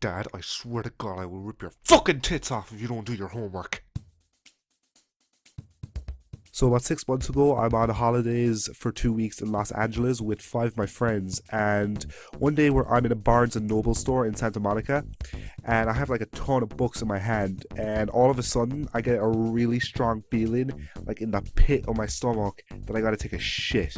Dad, I swear to God I will rip your fucking tits off if you don't do your homework. So about 6 months ago, I'm on holidays for 2 weeks in Los Angeles with 5 of my friends, and one day I'm in a Barnes & Noble store in Santa Monica, and I have like a ton of books in my hand, and all of a sudden I get a really strong feeling like in the pit of my stomach that I gotta take a shit.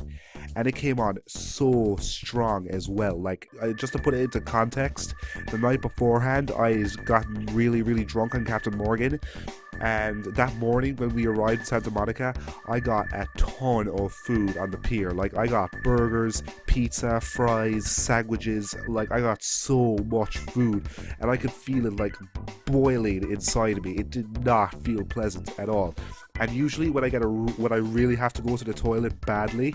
And it came on so strong as well. Like, just to put it into context, the night beforehand I gotten really drunk on Captain Morgan, and that morning when we arrived in Santa Monica, I got a ton of food on the pier. Like, I got burgers, pizza, fries, sandwiches. Like, I got so much food, and I could feel it like boiling inside of me. It did not feel pleasant at all. And usually when I really have to go to the toilet badly,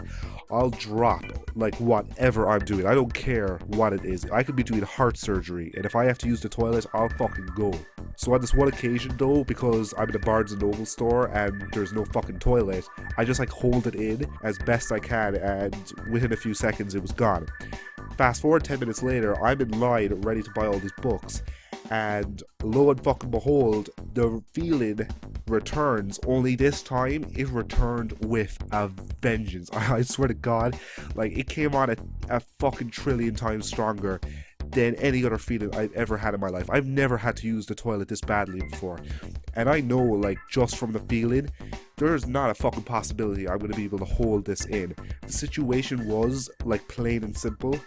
I'll drop like whatever I'm doing. I don't care what it is. I could be doing heart surgery, and if I have to use the toilet, I'll fucking go. So on this one occasion though, because I'm in a Barnes & Noble store and there's no fucking toilet, I just like hold it in as best I can, and within a few seconds it was gone. Fast forward 10 minutes later, I'm in line ready to buy all these books, and lo and fucking behold, the feeling returns, only this time it returned with a vengeance. I swear to God, like, it came on a fucking trillion times stronger than any other feeling I've ever had in my life. I've never had to use the toilet this badly before, and I know, like, just from the feeling, there's not a fucking possibility I'm going to be able to hold this in. The situation was, like, plain and simple.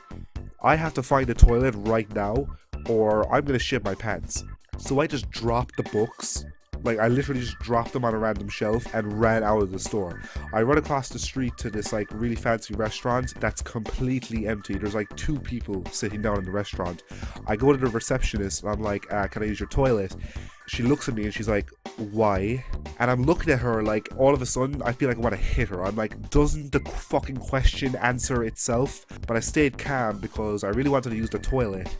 I have to find a toilet right now, or I'm going to shit my pants. So I just dropped the books. Like, I literally just dropped them on a random shelf and ran out of the store. I run across the street to this like really fancy restaurant that's completely empty. There's like 2 people sitting down in the restaurant. I go to the receptionist and I'm like, can I use your toilet? She looks at me and she's like, why? And I'm looking at her like, all of a sudden I feel like I want to hit her. I'm like, doesn't the fucking question answer itself? But I stayed calm because I really wanted to use the toilet.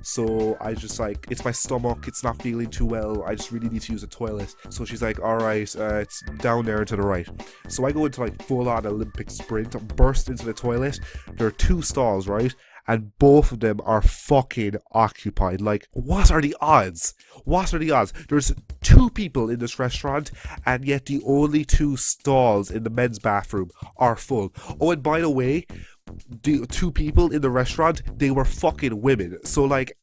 So I just like, it's my stomach, it's not feeling too well, I just really need to use the toilet. So she's like, alright, it's down there to the right. So I go into like full on Olympic sprint, burst into the toilet. There are 2 stalls, right? And both of them are fucking occupied. Like, what are the odds? What are the odds? There's 2 people in this restaurant, and yet the only 2 stalls in the men's bathroom are full. Oh, and by the way, the 2 people in the restaurant, they were fucking women. So like,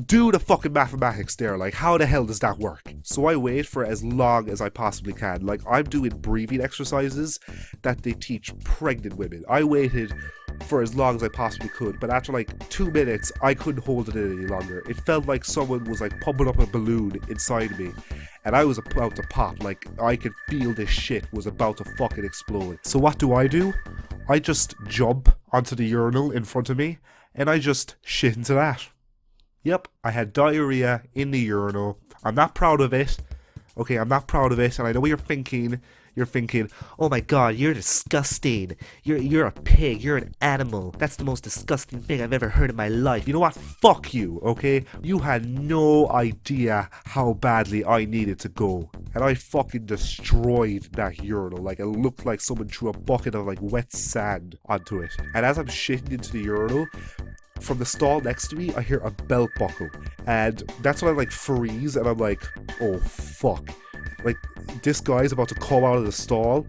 do the fucking mathematics there. Like, how the hell does that work? So I wait for as long as I possibly can. Like, I'm doing breathing exercises that they teach pregnant women. I waited for as long as I possibly could, but after like 2 minutes I couldn't hold it in any longer. It felt like someone was like pumping up a balloon inside me, and I was about to pop. Like, I could feel this shit was about to fucking explode. So what do? I just jump onto the urinal in front of me and I just shit into that. Yep, I had diarrhea in the urinal. I'm not proud of it. Okay, I'm not proud of it, and I know what you're thinking. You're thinking, oh my God, you're disgusting. You're a pig. You're an animal. That's the most disgusting thing I've ever heard in my life. You know what? Fuck you, okay? You had no idea how badly I needed to go. And I fucking destroyed that urinal. Like, it looked like someone threw a bucket of like wet sand onto it. And as I'm shitting into the urinal, from the stall next to me, I hear a belt buckle. And that's when I like freeze, and I'm like, oh fuck. Like, this guy's about to come out of the stall,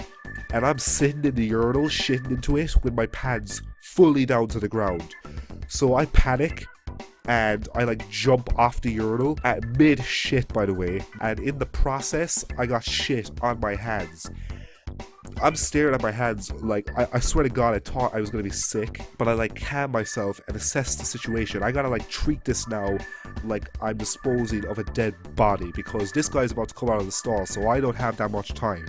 and I'm sitting in the urinal shitting into it with my pants fully down to the ground. So I panic and I like jump off the urinal at mid shit, by the way, and in the process I got shit on my hands. I'm staring at my hands, like, I swear to God, I thought I was gonna be sick, but I like calm myself and assess the situation. I gotta like treat this now like I'm disposing of a dead body, because this guy's about to come out of the stall, so I don't have that much time.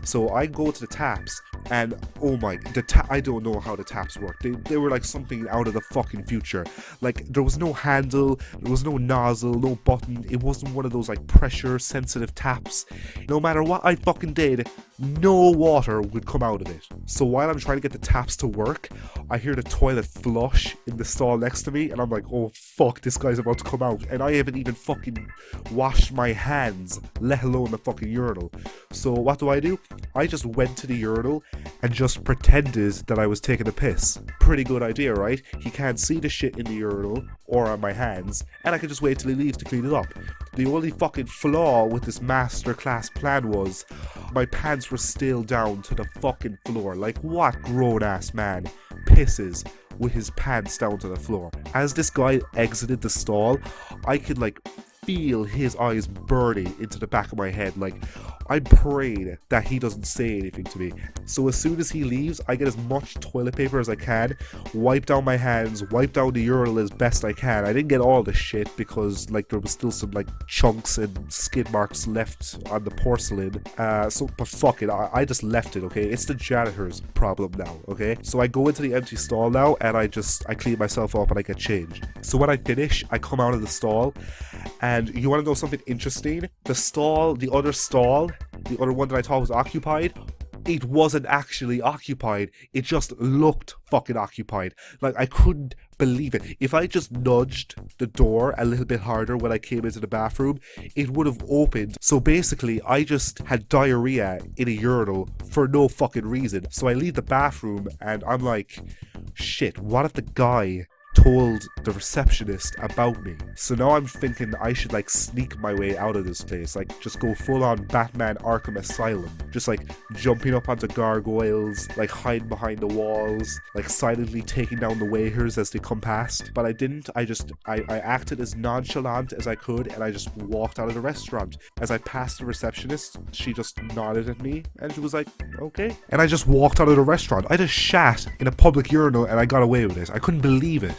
So I go to the taps, and oh my, I don't know how the taps work. They were like something out of the fucking future. Like, there was no handle, there was no nozzle, no button. It wasn't one of those like pressure sensitive taps. No matter what I fucking did, no water would come out of it. So while I'm trying to get the taps to work, I hear the toilet flush in the stall next to me, and I'm like, oh fuck, this guy's about to come out, and I haven't even fucking washed my hands, let alone the fucking urinal. So what do? I just went to the urinal and just pretended that I was taking a piss. Pretty good idea, right? He can't see the shit in the urinal or on my hands, and I can just wait till he leaves to clean it up. The only fucking flaw with this masterclass plan was my pants were still down to the fucking floor. Like, what grown-ass man pisses with his pants down to the floor? As this guy exited the stall, I could, like, feel his eyes burning into the back of my head. Like, I prayed that he doesn't say anything to me. So as soon as he leaves, I get as much toilet paper as I can, wipe down my hands, wipe down the urinal as best I can. I didn't get all the shit because, like, there was still some, like, chunks and skid marks left on the porcelain. But fuck it, I just left it, okay? It's the janitor's problem now, okay? So I go into the empty stall now, and I clean myself up and I get changed. So when I finish, I come out of the stall, and you want to know something interesting? The other one that I thought was occupied, it wasn't actually occupied. It just looked fucking occupied. Like, I couldn't believe it. If I just nudged the door a little bit harder when I came into the bathroom, it would have opened. So basically, I just had diarrhea in a urinal for no fucking reason. So I leave the bathroom and I'm like, shit, what if the guy told the receptionist about me? So now I'm thinking I should, like, sneak my way out of this place, like, just go full on Batman Arkham Asylum, just like jumping up onto gargoyles, like hiding behind the walls, like silently taking down the waiters as they come past. But I didn't. I acted as nonchalant as I could, and I just walked out of the restaurant. As I passed the receptionist, she just nodded at me and she was like, okay, and I just walked out of the restaurant. I just shat in a public urinal and I got away with it. I couldn't believe it.